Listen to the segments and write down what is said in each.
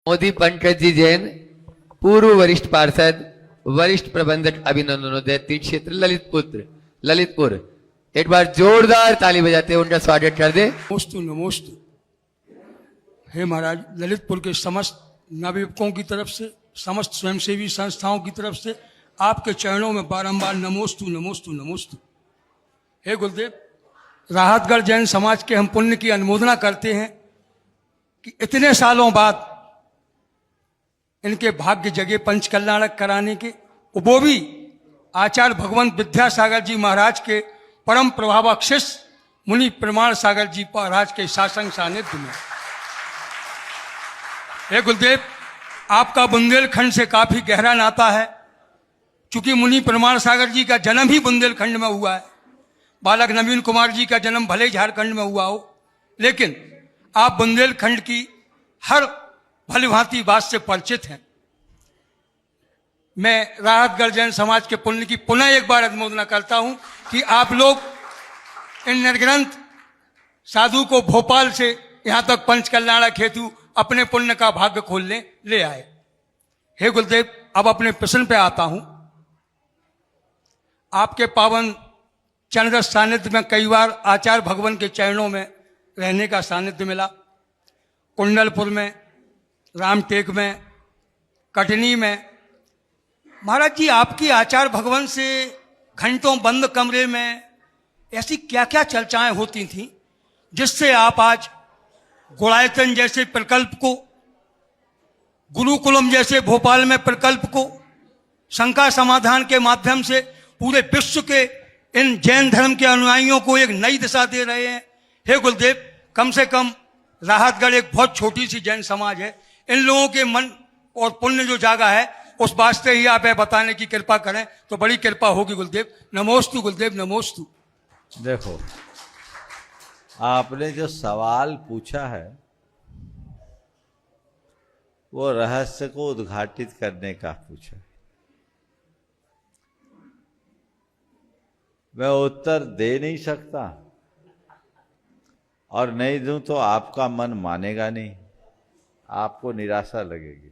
मोदी पंकज जी जैन, पूर्व वरिष्ठ पार्षद, वरिष्ठ प्रबंधक अभिनंदन तीर्थ क्षेत्र ललितपुर। एक बार जोरदार ताली बजाते उनका स्वागत कर दे। नमोस्तु नमोस्तु। हे महाराज, ललितपुर के समस्त नवयुवकों की तरफ से, समस्त स्वयंसेवी संस्थाओं की तरफ से आपके चरणों में बारंबार नमोस्तु नमोस्तु नमोस्तु। हे गुरुदेव, राहतगढ़ जैन समाज के हम पुण्य की अनुमोदना करते हैं कि इतने सालों बाद इनके भाग्य जगे पंच कल्याणक कराने के, वो भी आचार्य भगवंत विद्यासागर जी महाराज के परम प्रभावक शिष्य मुनि प्रमाण सागर जी महाराज के शासन सानिध्य में। हे गुरुदेव, आपका बुंदेलखंड से काफी गहरा नाता है, चूंकि मुनि प्रमाण सागर जी का जन्म ही बुंदेलखंड में हुआ है। बालक नवीन कुमार जी का जन्म भले झारखंड में हुआ हो, लेकिन आप बुंदेलखंड की हर भली भांति बात से परिचित हैं। मैं राहतगढ़ जैन समाज के पुण्य की पुनः एक बार अनुमोदना करता हूं कि आप लोग इन निर्ग्रंथ साधु को भोपाल से यहां तक पंच कल्याणक हेतु अपने पुण्य का भाग्य खोलने ले आए। हे गुरुदेव, अब अपने प्रश्न पे आता हूं। आपके पावन चरण सानिध्य में कई बार आचार्य भगवान के चरणों में रहने का सानिध्य मिला। कुंडलपुर में, रामटेक में, कटनी में। महाराज जी, आपकी आचार्य भगवान से घंटों बंद कमरे में ऐसी क्या क्या चर्चाएं होती थीं जिससे आप आज गुणायतन जैसे प्रकल्प को, गुरुकुलम जैसे भोपाल में प्रकल्प को शंका समाधान के माध्यम से पूरे विश्व के इन जैन धर्म के अनुयायियों को एक नई दिशा दे रहे हैं। हे गुरुदेव, कम से कम राहतगढ़ एक बहुत छोटी सी जैन समाज है, इन लोगों के मन और पुण्य जो जागा है उस वास्ते ही आप बताने की कृपा करें तो बड़ी कृपा होगी गुरुदेव। नमोस्तु गुरुदेव, नमोस्तु। देखो, आपने जो सवाल पूछा है वो रहस्य को उद्घाटित करने का पूछा। मैं उत्तर दे नहीं सकता और नहीं दूं तो आपका मन मानेगा नहीं, आपको निराशा लगेगी।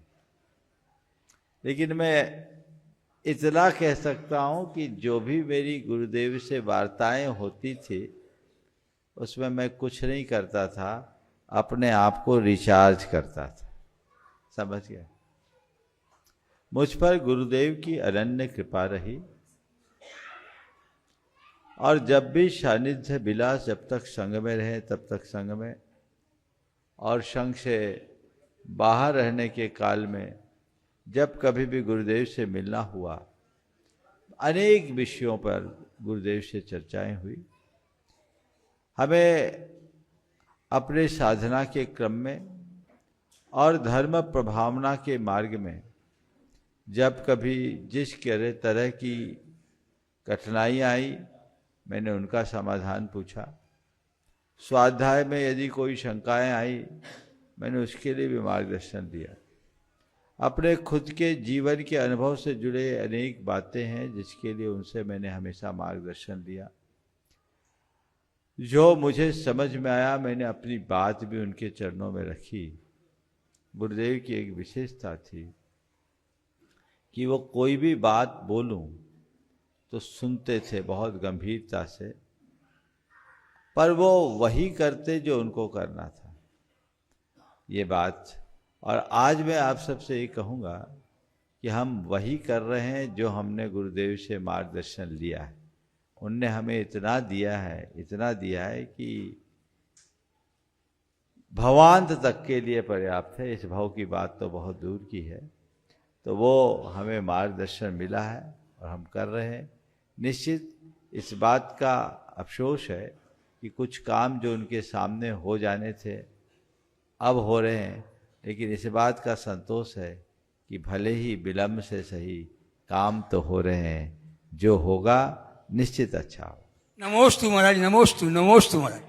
लेकिन मैं इतना कह सकता हूं कि जो भी मेरी गुरुदेव से वार्ताएं होती थी उसमें मैं कुछ नहीं करता था, अपने आप को रिचार्ज करता था। समझ गए? मुझ पर गुरुदेव की अनन्य कृपा रही और जब भी सानिध्य विलास, जब तक संग में रहे तब तक संग में, और संग से बाहर रहने के काल में जब कभी भी गुरुदेव से मिलना हुआ, अनेक विषयों पर गुरुदेव से चर्चाएं हुई। हमें अपने साधना के क्रम में और धर्म प्रभावना के मार्ग में जब कभी जिस तरह की कठिनाइयाँ आई, मैंने उनका समाधान पूछा। स्वाध्याय में यदि कोई शंकाएं आई, मैंने उसके लिए भी मार्गदर्शन दिया। अपने खुद के जीवन के अनुभव से जुड़े अनेक बातें हैं जिसके लिए उनसे मैंने हमेशा मार्गदर्शन लिया। जो मुझे समझ में आया, मैंने अपनी बात भी उनके चरणों में रखी। गुरुदेव की एक विशेषता थी कि वो कोई भी बात बोलूं तो सुनते थे बहुत गंभीरता से, पर वो वही करते जो उनको करना था। ये बात, और आज मैं आप सबसे ये कहूँगा कि हम वही कर रहे हैं जो हमने गुरुदेव से मार्गदर्शन लिया है। उनने हमें इतना दिया है कि भवांत तक के लिए पर्याप्त है। इस भाव की बात तो बहुत दूर की है। तो वो हमें मार्गदर्शन मिला है और हम कर रहे हैं। निश्चित इस बात का अफसोस है कि कुछ काम जो उनके सामने हो जाने थे अब हो रहे हैं, लेकिन इस बात का संतोष है कि भले ही विलम्ब से सही काम तो हो रहे हैं, जो होगा निश्चित अच्छा हो। नमोस्तु महाराज, नमोस्तु नमोस्तु महाराज।